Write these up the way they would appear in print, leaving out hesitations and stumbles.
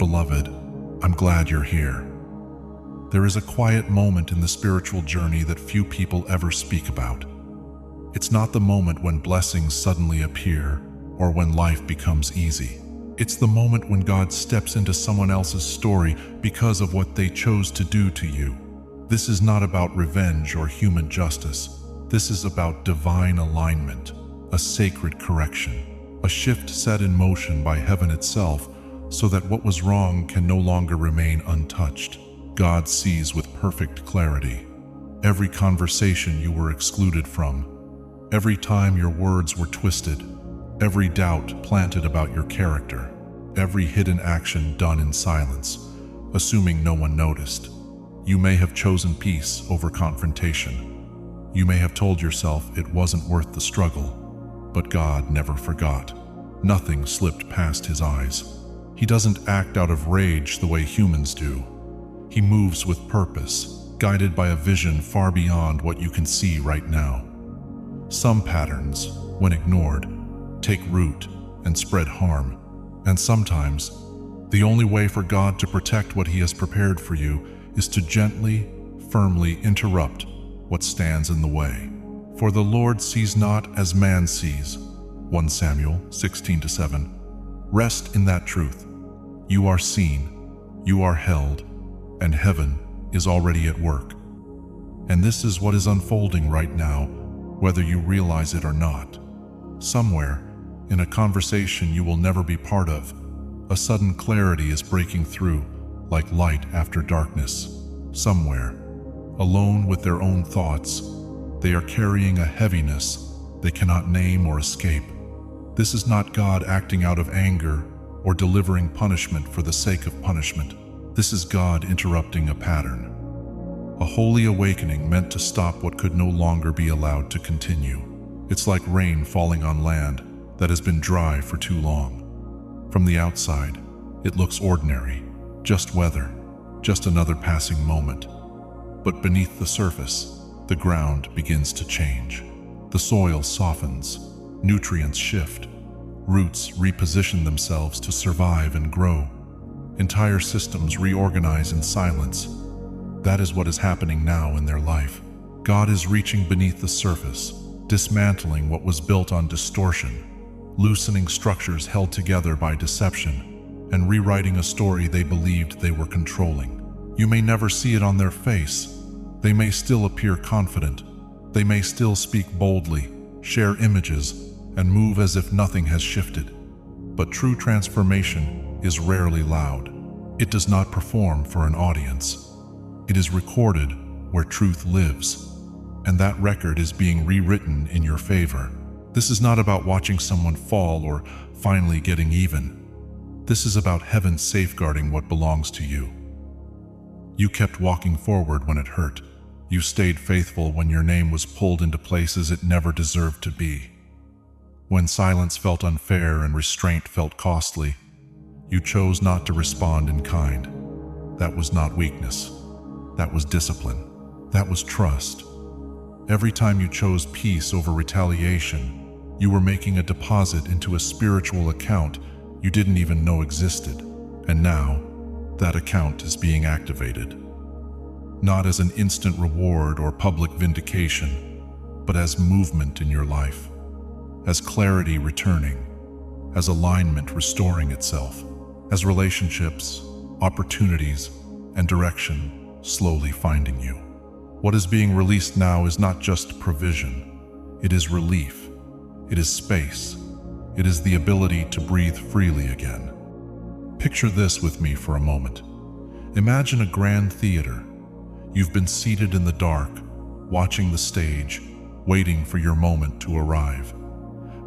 Beloved, I'm glad you're here. There is a quiet moment in the spiritual journey that few people ever speak about. It's not the moment when blessings suddenly appear or when life becomes easy. It's the moment when God steps into someone else's story because of what they chose to do to you. This is not about revenge or human justice. This is about divine alignment, a sacred correction, a shift set in motion by heaven itself so that what was wrong can no longer remain untouched. God sees with perfect clarity every conversation you were excluded from, every time your words were twisted, every doubt planted about your character, every hidden action done in silence, assuming no one noticed. You may have chosen peace over confrontation. You may have told yourself it wasn't worth the struggle, but God never forgot. Nothing slipped past his eyes. He doesn't act out of rage the way humans do. He moves with purpose, guided by a vision far beyond what you can see right now. Some patterns, when ignored, take root and spread harm. And sometimes, the only way for God to protect what he has prepared for you is to gently, firmly interrupt what stands in the way. For the Lord sees not as man sees. 1 Samuel 16-7. Rest in that truth. You are seen, you are held, and heaven is already at work. And this is what is unfolding right now, whether you realize it or not. Somewhere, in a conversation you will never be part of, a sudden clarity is breaking through, like light after darkness. Somewhere, alone with their own thoughts, they are carrying a heaviness they cannot name or escape. This is not God acting out of anger or delivering punishment for the sake of punishment. This is God interrupting a pattern. A holy awakening meant to stop what could no longer be allowed to continue. It's like rain falling on land that has been dry for too long. From the outside, it looks ordinary, just weather, just another passing moment. But beneath the surface, the ground begins to change. The soil softens, nutrients shift, roots reposition themselves to survive and grow. Entire systems reorganize in silence. That is what is happening now in their life. God is reaching beneath the surface, dismantling what was built on distortion, loosening structures held together by deception, and rewriting a story they believed they were controlling. You may never see it on their face. They may still appear confident. They may still speak boldly, share images, and move as if nothing has shifted. But true transformation is rarely loud. It does not perform for an audience. It is recorded where truth lives, and that record is being rewritten in your favor. This is not about watching someone fall or finally getting even. This is about heaven safeguarding what belongs to you. You kept walking forward when it hurt. You stayed faithful when your name was pulled into places it never deserved to be. When silence felt unfair and restraint felt costly, you chose not to respond in kind. That was not weakness. That was discipline. That was trust. Every time you chose peace over retaliation, you were making a deposit into a spiritual account you didn't even know existed. And now, that account is being activated. Not as an instant reward or public vindication, but as movement in your life, as clarity returning, as alignment restoring itself, as relationships, opportunities, and direction slowly finding you. What is being released now is not just provision. It is relief. It is space. It is the ability to breathe freely again. Picture this with me for a moment. Imagine a grand theater. You've been seated in the dark, watching the stage, waiting for your moment to arrive.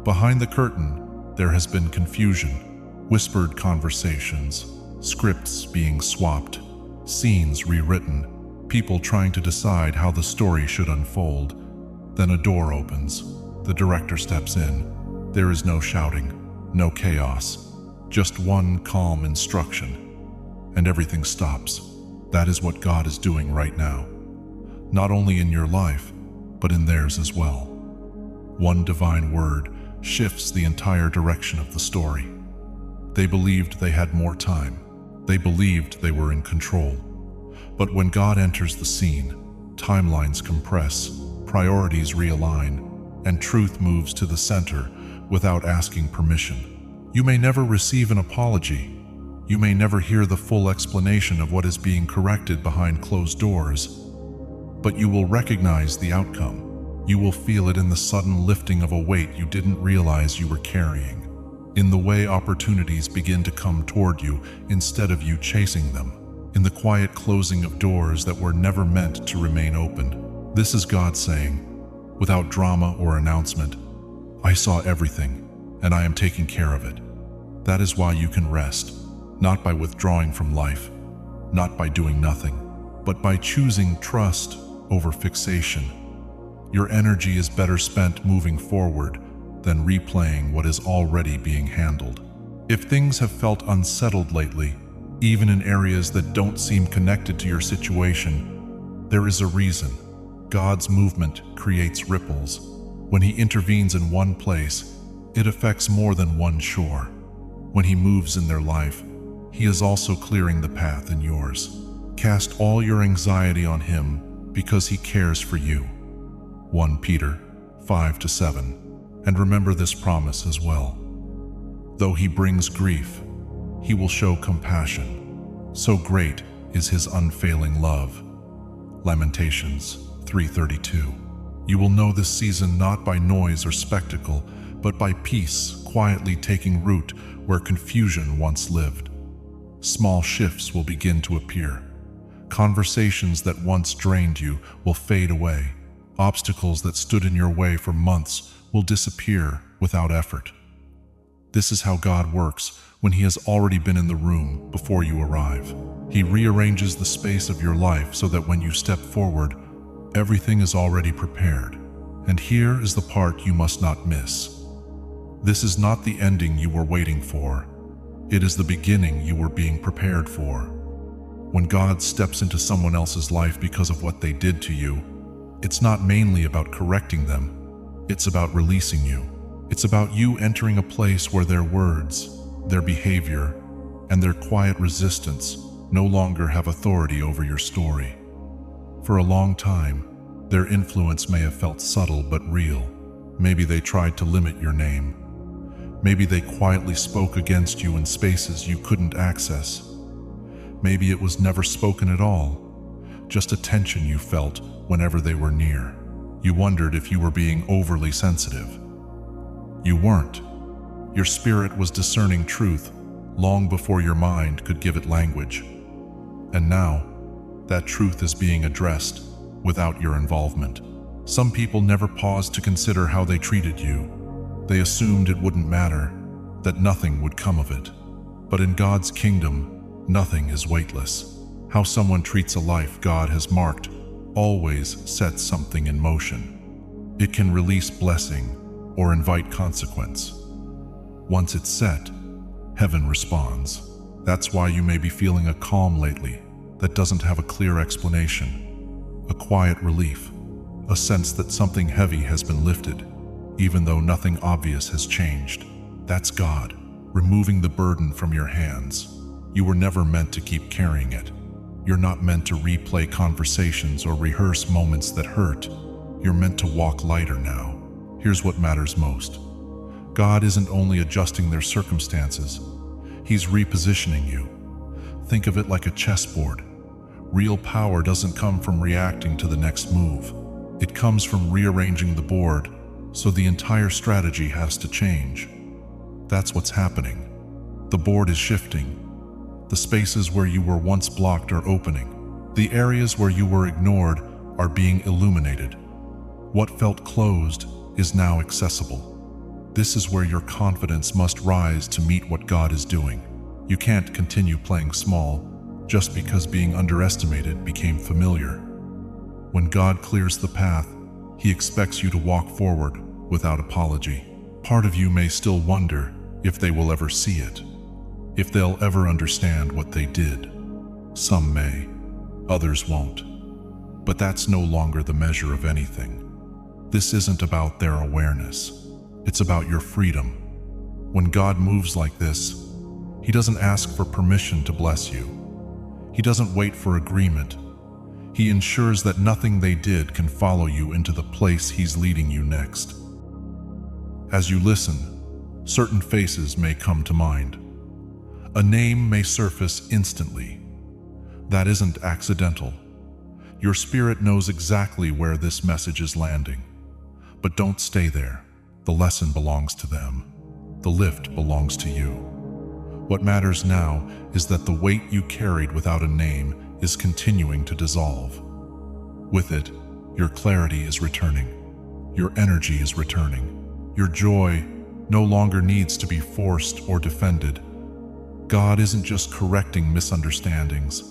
Behind the curtain, there has been confusion, whispered conversations, scripts being swapped, scenes rewritten, people trying to decide how the story should unfold. Then a door opens. The director steps in. There is no shouting, no chaos, just one calm instruction, and everything stops. That is what God is doing right now, not only in your life, but in theirs as well. One divine word shifts the entire direction of the story. They believed they had more time. They believed they were in control. But when God enters the scene, timelines compress, priorities realign, and truth moves to the center without asking permission. You may never receive an apology. You may never hear the full explanation of what is being corrected behind closed doors, but you will recognize the outcome. You will feel it in the sudden lifting of a weight you didn't realize you were carrying, in the way opportunities begin to come toward you instead of you chasing them, in the quiet closing of doors that were never meant to remain open. This is God saying, without drama or announcement, I saw everything, and I am taking care of it. That is why you can rest, not by withdrawing from life, not by doing nothing, but by choosing trust over fixation. Your energy is better spent moving forward than replaying what is already being handled. If things have felt unsettled lately, even in areas that don't seem connected to your situation, there is a reason. God's movement creates ripples. When He intervenes in one place, it affects more than one shore. When He moves in their life, He is also clearing the path in yours. Cast all your anxiety on Him because He cares for you. 1 Peter 5-7. And remember this promise as well. Though He brings grief, He will show compassion. So great is His unfailing love. Lamentations 3:32. You will know this season not by noise or spectacle, but by peace quietly taking root where confusion once lived. Small shifts will begin to appear. Conversations that once drained you will fade away. Obstacles that stood in your way for months will disappear without effort. This is how God works when He has already been in the room before you arrive. He rearranges the space of your life so that when you step forward, everything is already prepared. And here is the part you must not miss. This is not the ending you were waiting for. It is the beginning you were being prepared for. When God steps into someone else's life because of what they did to you, it's not mainly about correcting them. It's about releasing you. It's about you entering a place where their words, their behavior, and their quiet resistance no longer have authority over your story. For a long time, their influence may have felt subtle but real. Maybe they tried to limit your name. Maybe they quietly spoke against you in spaces you couldn't access. Maybe it was never spoken at all, just a tension you felt whenever they were near. You wondered if you were being overly sensitive. You weren't. Your spirit was discerning truth long before your mind could give it language. And now, that truth is being addressed without your involvement. Some people never paused to consider how they treated you. They assumed it wouldn't matter, that nothing would come of it. But in God's kingdom, nothing is weightless. How someone treats a life God has marked always sets something in motion. It can release blessing or invite consequence. Once it's set, heaven responds. That's why you may be feeling a calm lately that doesn't have a clear explanation, a quiet relief, a sense that something heavy has been lifted, even though nothing obvious has changed. That's God, removing the burden from your hands. You were never meant to keep carrying it. You're not meant to replay conversations or rehearse moments that hurt. You're meant to walk lighter now. Here's what matters most. God isn't only adjusting their circumstances, He's repositioning you. Think of it like a chessboard. Real power doesn't come from reacting to the next move. It comes from rearranging the board, so the entire strategy has to change. That's what's happening. The board is shifting. The spaces where you were once blocked are opening. The areas where you were ignored are being illuminated. What felt closed is now accessible. This is where your confidence must rise to meet what God is doing. You can't continue playing small just because being underestimated became familiar. When God clears the path, He expects you to walk forward without apology. Part of you may still wonder if they will ever see it, if they'll ever understand what they did. Some may, others won't. But that's no longer the measure of anything. This isn't about their awareness. It's about your freedom. When God moves like this, He doesn't ask for permission to bless you. He doesn't wait for agreement. He ensures that nothing they did can follow you into the place He's leading you next. As you listen, certain faces may come to mind. A name may surface instantly. That isn't accidental. Your spirit knows exactly where this message is landing. But don't stay there. The lesson belongs to them. The lift belongs to you. What matters now is that the weight you carried without a name is continuing to dissolve. With it, your clarity is returning. Your energy is returning. Your joy no longer needs to be forced or defended. God isn't just correcting misunderstandings.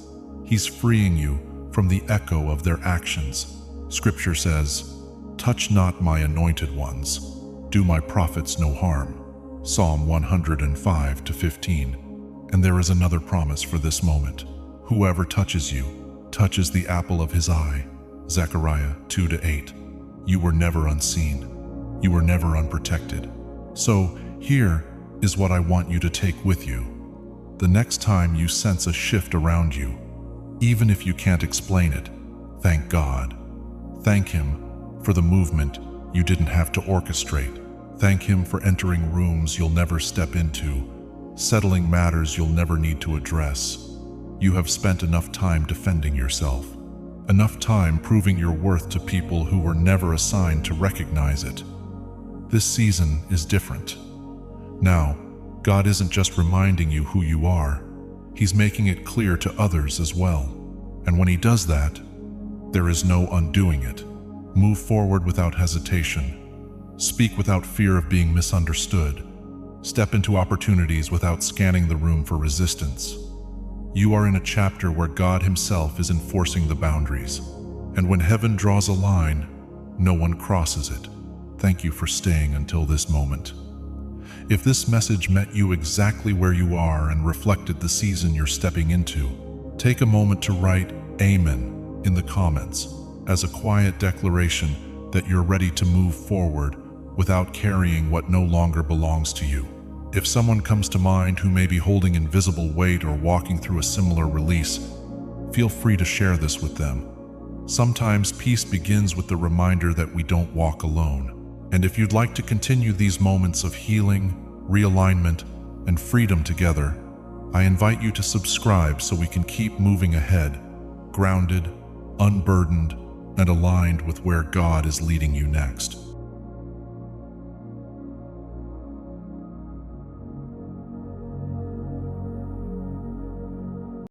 He's freeing you from the echo of their actions. Scripture says, "Touch not my anointed ones. Do my prophets no harm." Psalm 105-15. And there is another promise for this moment. Whoever touches you touches the apple of his eye. Zechariah 2-8. You were never unseen. You were never unprotected. So here is what I want you to take with you. The next time you sense a shift around you, even if you can't explain it, thank God. Thank Him for the movement you didn't have to orchestrate. Thank Him for entering rooms you'll never step into, settling matters you'll never need to address. You have spent enough time defending yourself, enough time proving your worth to people who were never assigned to recognize it. This season is different. Now, God isn't just reminding you who you are, He's making it clear to others as well. And when He does that, there is no undoing it. Move forward without hesitation. Speak without fear of being misunderstood. Step into opportunities without scanning the room for resistance. You are in a chapter where God Himself is enforcing the boundaries. And when heaven draws a line, no one crosses it. Thank you for staying until this moment. If this message met you exactly where you are and reflected the season you're stepping into, take a moment to write "Amen" in the comments as a quiet declaration that you're ready to move forward without carrying what no longer belongs to you. If someone comes to mind who may be holding invisible weight or walking through a similar release, feel free to share this with them. Sometimes peace begins with the reminder that we don't walk alone. And if you'd like to continue these moments of healing, realignment, and freedom together, I invite you to subscribe so we can keep moving ahead, grounded, unburdened, and aligned with where God is leading you next.